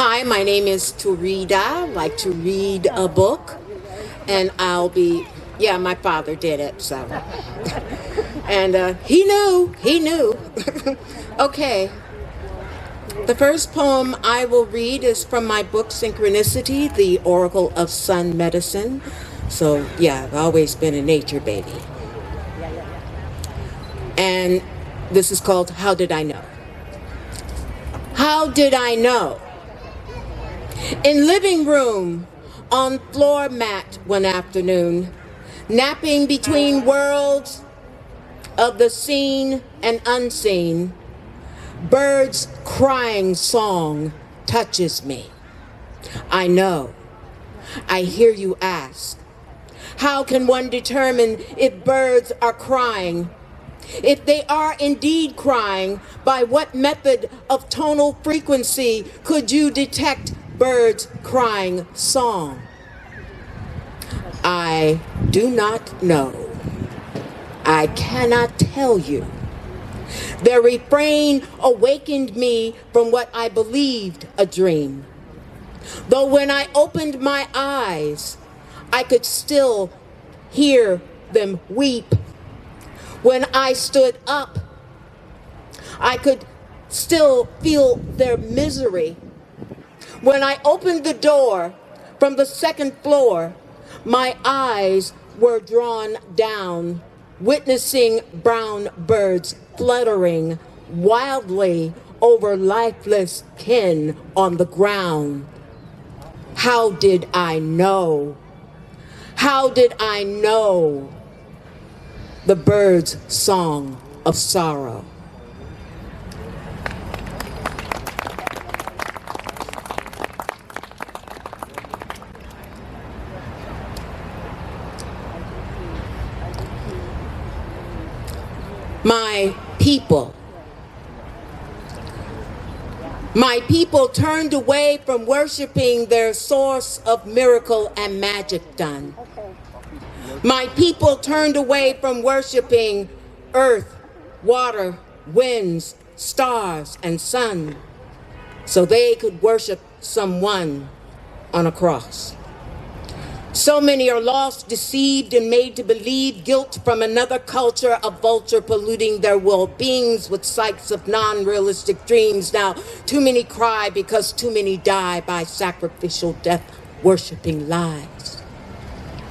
Hi, my name is Tureeda. I like to read a book, and yeah, my father did it, so. And he knew. Okay, the first poem I will read is from my book, Synchronicity, The Oracle of Sun Medicine. So, yeah, I've always been a nature baby. And this is called How Did I Know? How did I know? In living room, on floor mat one afternoon, napping between worlds of the seen and unseen, birds' crying song touches me. I know. I hear you ask. How can one determine if birds are crying? If they are indeed crying, by what method of tonal frequency could you detect birds' crying song? I do not know. I cannot tell you. Their refrain awakened me from what I believed a dream. Though when I opened my eyes, I could still hear them weep. When I stood up, I could still feel their misery. When I opened the door from the second floor, my eyes were drawn down, witnessing brown birds fluttering wildly over lifeless kin on the ground. How did I know? How did I know the bird's song of sorrow? My people turned away from worshiping their source of miracle and magic done. My people turned away from worshiping earth, water, winds, stars, and sun, so they could worship someone on a cross. So many are lost, deceived, and made to believe guilt from another culture, a vulture polluting their well-beings with sights of non-realistic dreams. Now, too many cry because too many die by sacrificial death, worshiping lies.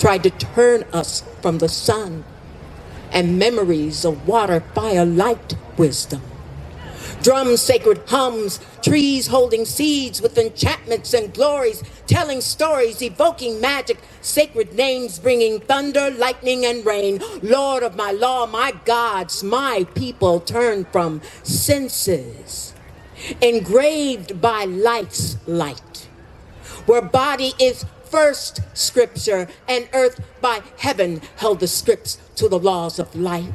Tried to turn us from the sun and memories of water, fire, light, wisdom. Drums, sacred hums, trees holding seeds with enchantments and glories, telling stories, evoking magic, sacred names, bringing thunder, lightning, and rain. Lord of my law, my gods, my people turn from senses, engraved by life's light, where body is first scripture and earth by heaven held the scripts to the laws of life.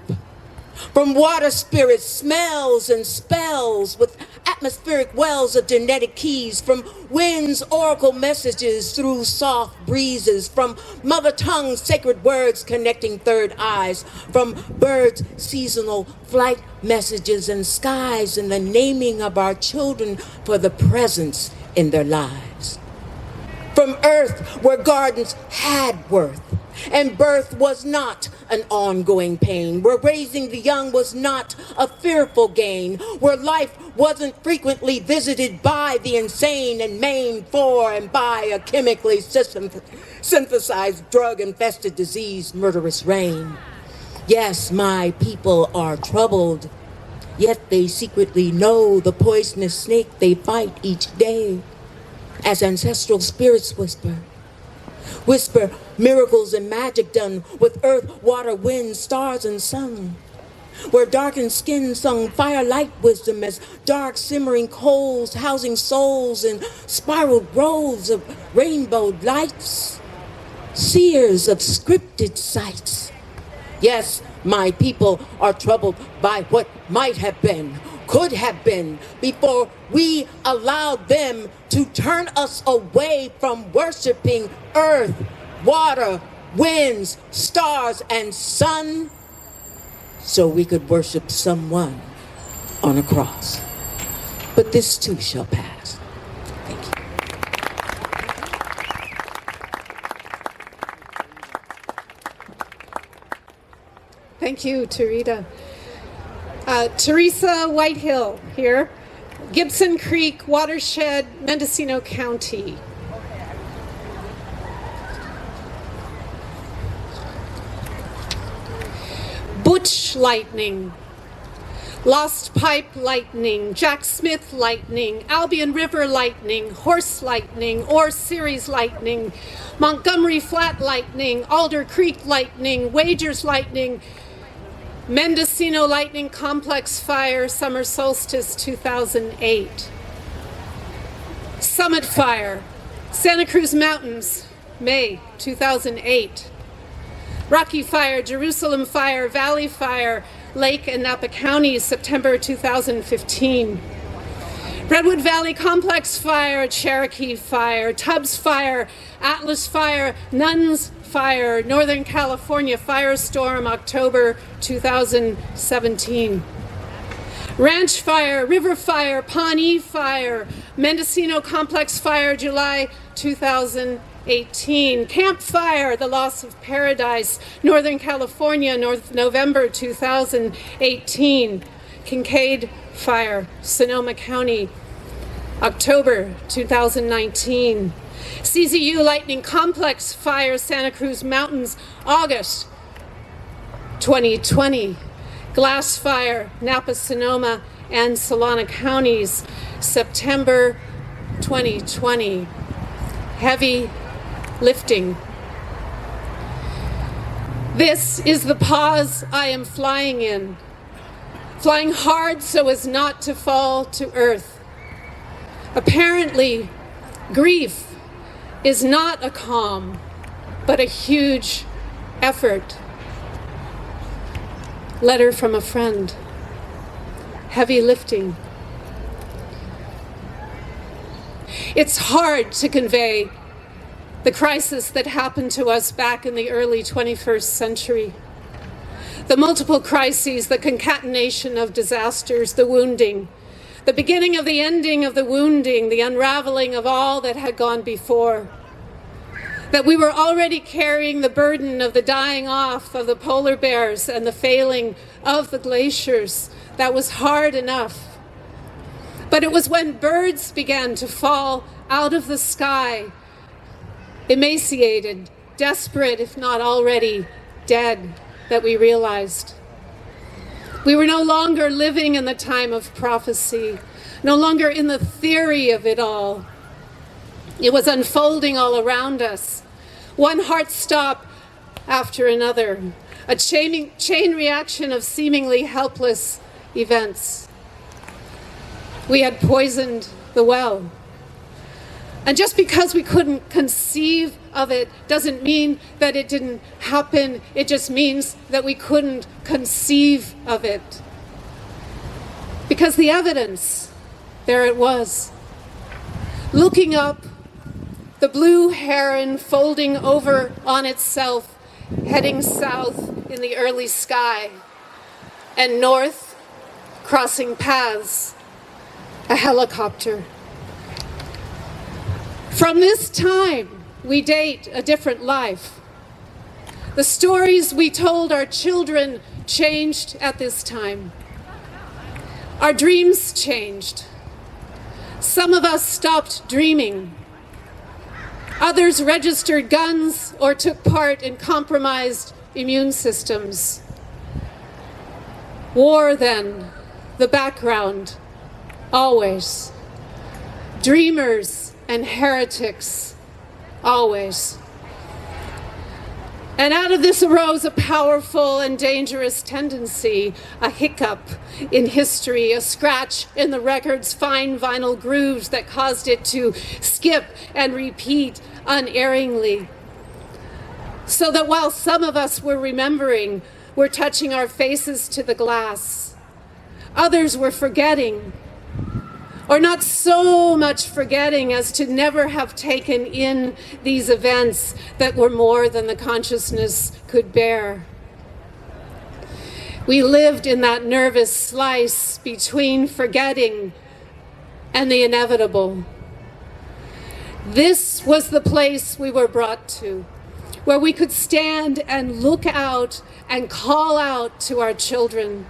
From water spirits, smells and spells with atmospheric wells of genetic keys, from wind's oracle messages through soft breezes, from mother tongue's sacred words connecting third eyes, from birds' seasonal flight messages and skies, and the naming of our children for the presence in their lives. From earth where gardens had worth, and birth was not an ongoing pain, where raising the young was not a fearful gain, where life wasn't frequently visited by the insane and maimed for and by a chemically synthesized drug-infested disease, murderous rain. Yes, my people are troubled, yet they secretly know the poisonous snake they fight each day, as ancestral spirits whisper miracles and magic done with earth, water, wind, stars, and sun. Where darkened skin sung fire, light, wisdom as dark simmering coals housing souls in spiraled groves of rainbow lights. Seers of scripted sights. Yes, my people are troubled by what might have been, could have been, before we allowed them to turn us away from worshiping earth, water, winds, stars, and sun, so we could worship someone on a cross. But this too shall pass. Thank you. Thank you, Tureeda. Theresa Whitehill here, Gibson Creek, Watershed, Mendocino County. Butch lightning, Lost Pipe lightning, Jack Smith lightning, Albion River lightning, Horse lightning, Ore Series lightning, Montgomery Flat lightning, Alder Creek lightning, Wagers lightning, Mendocino Lightning Complex Fire, Summer Solstice 2008. Summit Fire, Santa Cruz Mountains, May 2008. Rocky Fire, Jerusalem Fire, Valley Fire, Lake and Napa Counties, September 2015. Redwood Valley Complex Fire, Cherokee Fire, Tubbs Fire, Atlas Fire, Nuns Fire, Northern California Firestorm, October 2017. Ranch Fire, River Fire, Pawnee Fire, Mendocino Complex Fire, July 2018. Camp Fire, The Loss of Paradise, Northern California, November 2018. Kincaid Fire, Sonoma County, October 2019. CZU Lightning Complex Fire, Santa Cruz Mountains, August 2020. Glass Fire, Napa, Sonoma, and Solana Counties, September 2020. Heavy lifting. This is the pause I am flying in. Flying hard so as not to fall to earth. Apparently, grief is not a calm, but a huge effort. Letter from a friend. Heavy lifting. It's hard to convey the crisis that happened to us back in the early 21st century. The multiple crises, the concatenation of disasters, the wounding, the beginning of the ending of the wounding, the unraveling of all that had gone before. That we were already carrying the burden of the dying off of the polar bears and the failing of the glaciers. That was hard enough. But it was when birds began to fall out of the sky, emaciated, desperate, if not already dead, that we realized. We were no longer living in the time of prophecy, no longer in the theory of it all. It was unfolding all around us. One heart stop after another, a chain reaction of seemingly helpless events. We had poisoned the well. And just because we couldn't conceive of it doesn't mean that it didn't happen. It just means that we couldn't conceive of it. Because the evidence, there it was. Looking up, the blue heron folding over on itself, heading south in the early sky, and north, crossing paths, a helicopter. From this time, we date a different life. The stories we told our children changed at this time. Our dreams changed. Some of us stopped dreaming. Others registered guns or took part in compromised immune systems. War, then, the background, always. Dreamers and heretics, always. And out of this arose a powerful and dangerous tendency, a hiccup in history, a scratch in the record's fine vinyl grooves that caused it to skip and repeat unerringly. So that while some of us were remembering, were touching our faces to the glass, others were forgetting, or not so much forgetting as to never have taken in these events that were more than the consciousness could bear. We lived in that nervous slice between forgetting and the inevitable. This was the place we were brought to, where we could stand and look out and call out to our children.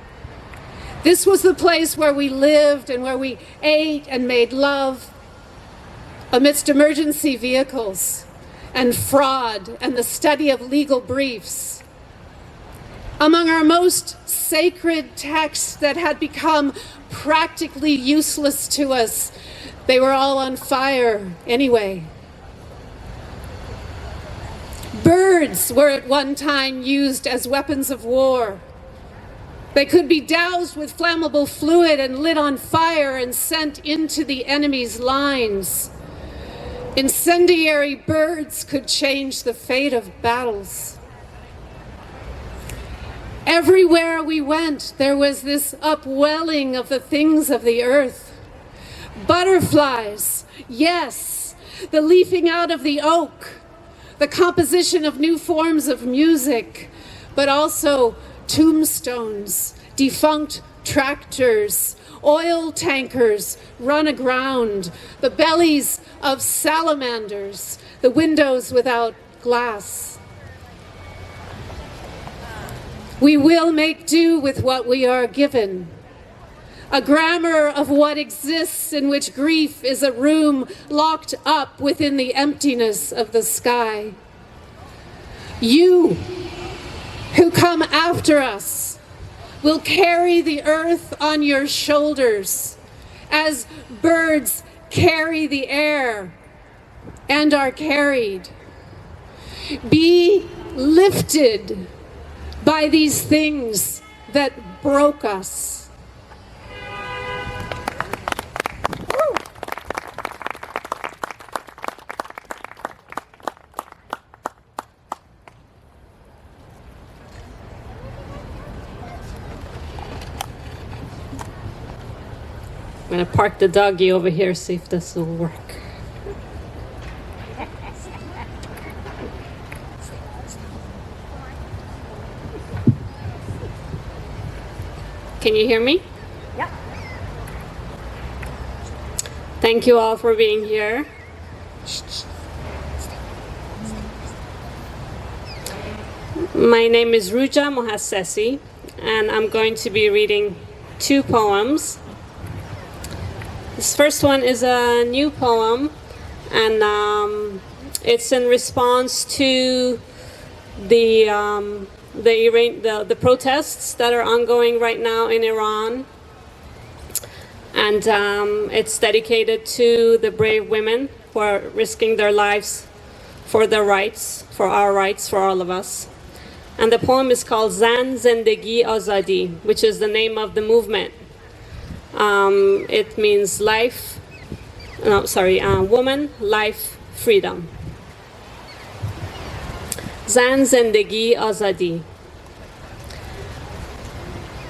This was the place where we lived and where we ate and made love amidst emergency vehicles and fraud and the study of legal briefs. Among our most sacred texts that had become practically useless to us, they were all on fire anyway. Birds were at one time used as weapons of war. They could be doused with flammable fluid and lit on fire and sent into the enemy's lines. Incendiary birds could change the fate of battles. Everywhere we went, there was this upwelling of the things of the earth. Butterflies, yes, the leafing out of the oak, the composition of new forms of music, but also tombstones, defunct tractors, oil tankers run aground, the bellies of salamanders, the windows without glass. We will make do with what we are given. A grammar of what exists in which grief is a room locked up within the emptiness of the sky. You who come after us will carry the earth on your shoulders as birds carry the air and are carried. Be lifted by these things that broke us. I'm going to park the doggy over here, see if this will work. Can you hear me? Yeah. Thank you all for being here. My name is Rooja Mohassessy, and I'm going to be reading 2 poems. This first one is a new poem, and it's in response to the protests that are ongoing right now in Iran, and it's dedicated to the brave women who are risking their lives for their rights, for our rights, for all of us. And the poem is called Zan Zendegi Azadi, which is the name of the movement. It means life, woman, life, freedom. Zan Zendegi Azadi.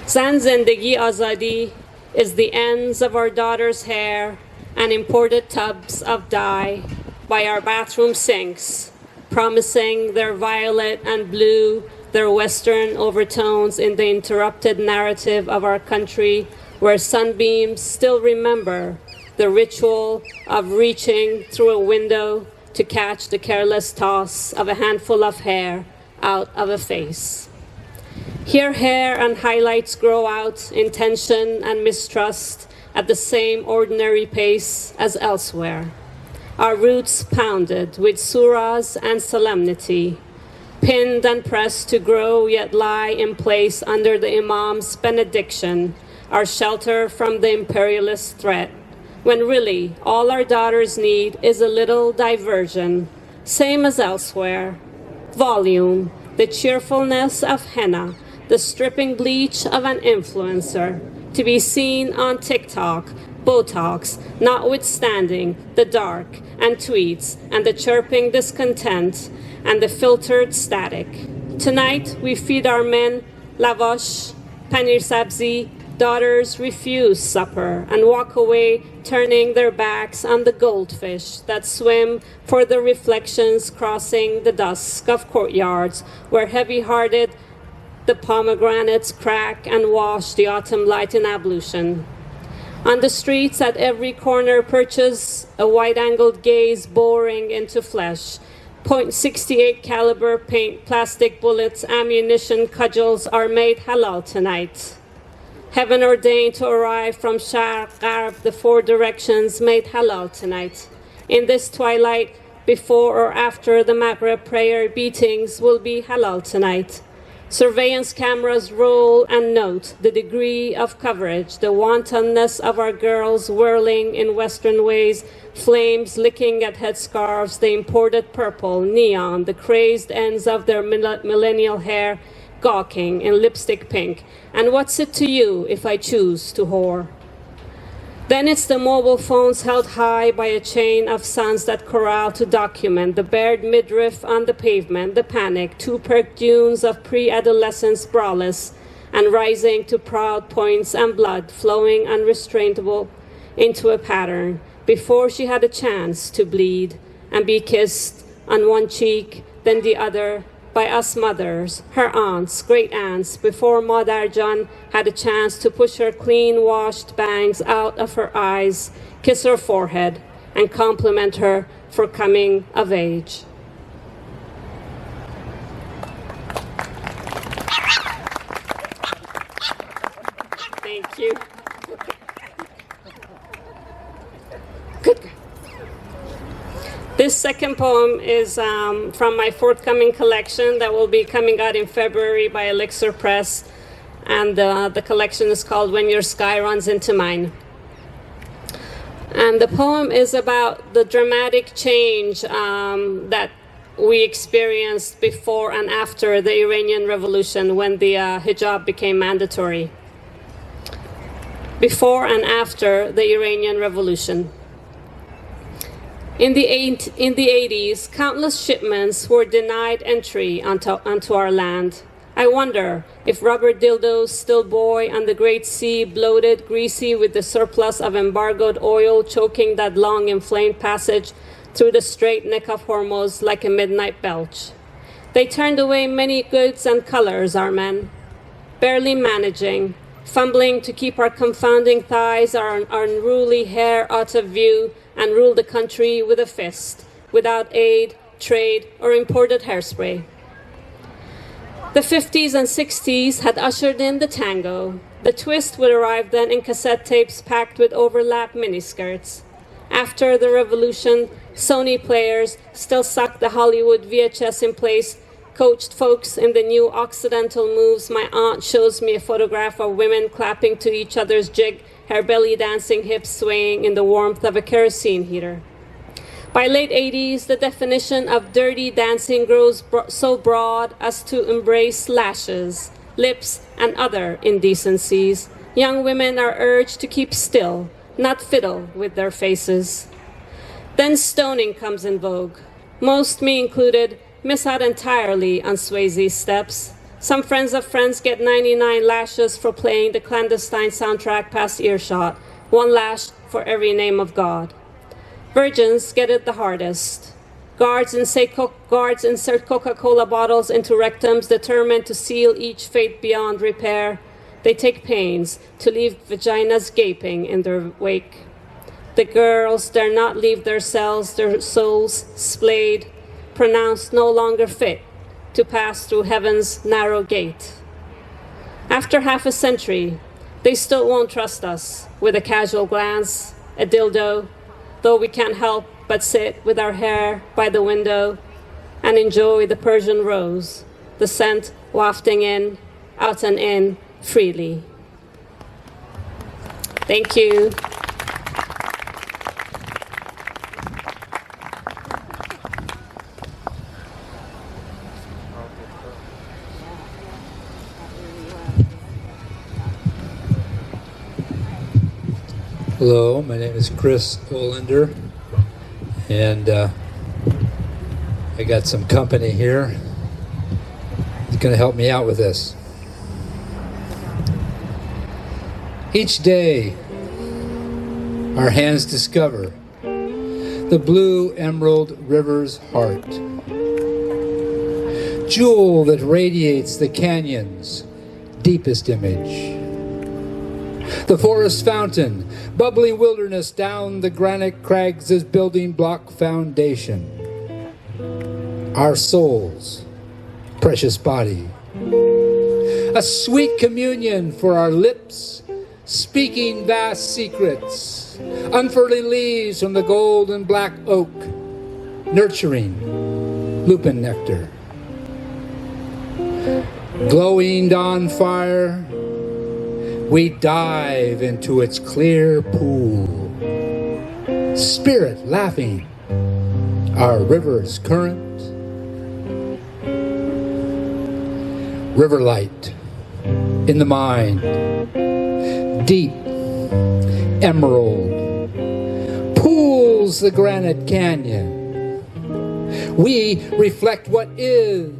Zan Zendegi Azadi is the ends of our daughters' hair and imported tubs of dye by our bathroom sinks, promising their violet and blue, their Western overtones in the interrupted narrative of our country, where sunbeams still remember the ritual of reaching through a window to catch the careless toss of a handful of hair out of a face. Here hair and highlights grow out in tension and mistrust at the same ordinary pace as elsewhere. Our roots pounded with surahs and solemnity, pinned and pressed to grow yet lie in place under the imam's benediction, our shelter from the imperialist threat, when really all our daughters need is a little diversion, same as elsewhere. Volume, the cheerfulness of henna, the stripping bleach of an influencer, to be seen on TikTok, Botox, notwithstanding the dark and tweets and the chirping discontent and the filtered static. Tonight we feed our men lavash, paneer sabzi. Daughters refuse supper and walk away, turning their backs on the goldfish that swim for the reflections crossing the dusk of courtyards where heavy-hearted the pomegranates crack and wash the autumn light in ablution. On the streets at every corner perches a wide-angled gaze boring into flesh, .68 caliber paint, plastic bullets, ammunition, cudgels are made halal tonight. Heaven ordained to arrive from Sharq, Gharb, the four directions, made halal tonight. In this twilight, before or after the Maghrib prayer beatings will be halal tonight. Surveillance cameras roll and note the degree of coverage, the wantonness of our girls whirling in Western ways, flames licking at headscarves, the imported purple, neon, the crazed ends of their millennial hair, gawking in lipstick pink. And what's it to you if I choose to whore? Then it's the mobile phones held high by a chain of suns that corral to document the bared midriff on the pavement, the panic, two-perk dunes of pre-adolescence braless, and rising to proud points and blood flowing unrestrainable into a pattern before she had a chance to bleed and be kissed on one cheek, then the other, by us mothers, her aunts, great-aunts, before Madarjan had a chance to push her clean-washed bangs out of her eyes, kiss her forehead, and compliment her for coming of age. Thank you. Good. This second poem is from my forthcoming collection that will be coming out in February by Elixir Press, and the collection is called When Your Sky Runs Into Mine. And the poem is about the dramatic change that we experienced before and after the Iranian Revolution, when the hijab became mandatory. Before and after the Iranian Revolution. In the 80s, countless shipments were denied entry onto our land. I wonder if rubber dildos still buoy on the Great Sea, bloated, greasy, with the surplus of embargoed oil choking that long inflamed passage through the Strait Neck of Hormuz like a midnight belch. They turned away many goods and colors, our men, barely managing, fumbling to keep our confounding thighs, our unruly hair out of view, and rule the country with a fist, without aid, trade, or imported hairspray. The 50s and 60s had ushered in the tango. The twist would arrive then in cassette tapes packed with overlap miniskirts. After the revolution, Sony players still sucked the Hollywood VHS in place, coached folks in the new Occidental moves. My aunt shows me a photograph of women clapping to each other's jig, her belly dancing, hips swaying in the warmth of a kerosene heater. By late 80s, the definition of dirty dancing grows so broad as to embrace lashes, lips, and other indecencies. Young women are urged to keep still, not fiddle with their faces. Then stoning comes in vogue. Most, me included, miss out entirely on Swayze's steps. Some friends of friends get 99 lashes for playing the clandestine soundtrack past earshot, one lash for every name of God. Virgins get it the hardest. Guards insert Coca-Cola bottles into rectums, determined to seal each fate beyond repair. They take pains to leave vaginas gaping in their wake. The girls dare not leave their cells, their souls splayed, pronounced no longer fit to pass through heaven's narrow gate. After half a century, they still won't trust us with a casual glance, a dildo, though we can't help but sit with our hair by the window and enjoy the Persian rose, the scent wafting in, out and in, freely. Thank you. Hello, my name is Chris Olander, and I got some company here. It's going to help me out with this. Each day, our hands discover the blue emerald river's heart, jewel that radiates the canyon's deepest image. The forest fountain, bubbling wilderness down the granite crags' building block foundation. our souls, precious body. A sweet communion for our lips, speaking vast secrets, unfurling leaves from the gold and black oak, nurturing lupin nectar. Glowing dawn fire, we dive into its clear pool, spirit laughing, our river's current. River light in the mind, deep, emerald, pools the granite canyon. We reflect what is,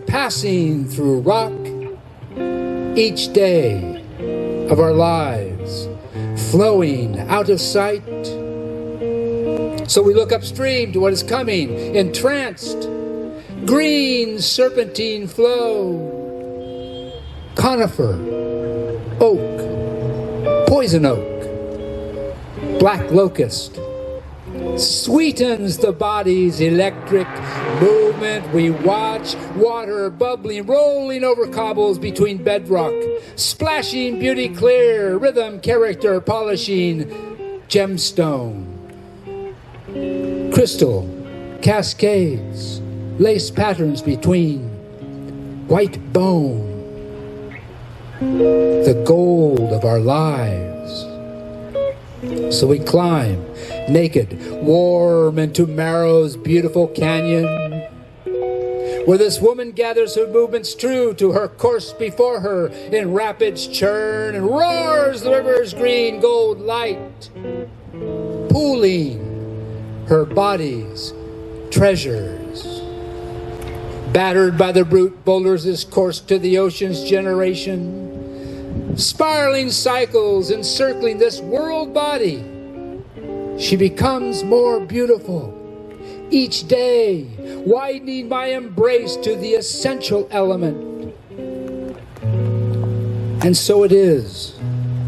passing through rock each day of our lives, flowing out of sight. So we look upstream to what is coming, entranced, green serpentine flow, conifer, oak, poison oak, black locust, sweetens the body's electric movement. We watch water bubbling, rolling over cobbles between bedrock, splashing beauty clear, rhythm, character, polishing gemstone, crystal, cascades, lace patterns between, white bone, the gold of our lives. So we climb, naked, warm into Marrow's beautiful canyon, where this woman gathers her movements true to her course before her in rapids churn, and roars the river's green gold light, pooling her body's treasures. Battered by the brute boulders this course to the ocean's generation, spiraling cycles encircling this world body, she becomes more beautiful each day, widening my embrace to the essential element. And so it is.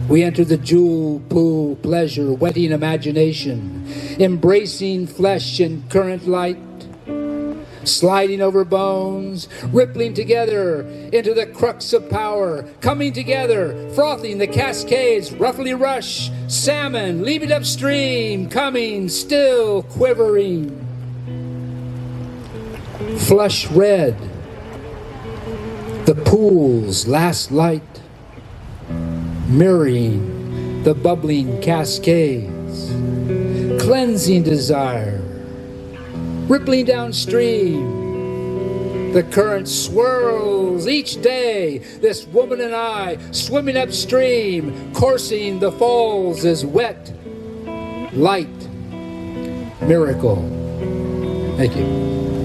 We enter the jewel pool, pleasure, wetting imagination, embracing flesh in current light, sliding over bones, rippling together into the crux of power, coming together, frothing the cascades, roughly rush, salmon leaping upstream, coming, still quivering. Flush red, the pool's last light, mirroring the bubbling cascades, cleansing desire, rippling downstream. The current swirls each day, this woman and I swimming upstream, coursing the falls as wet, light, miracle. Thank you.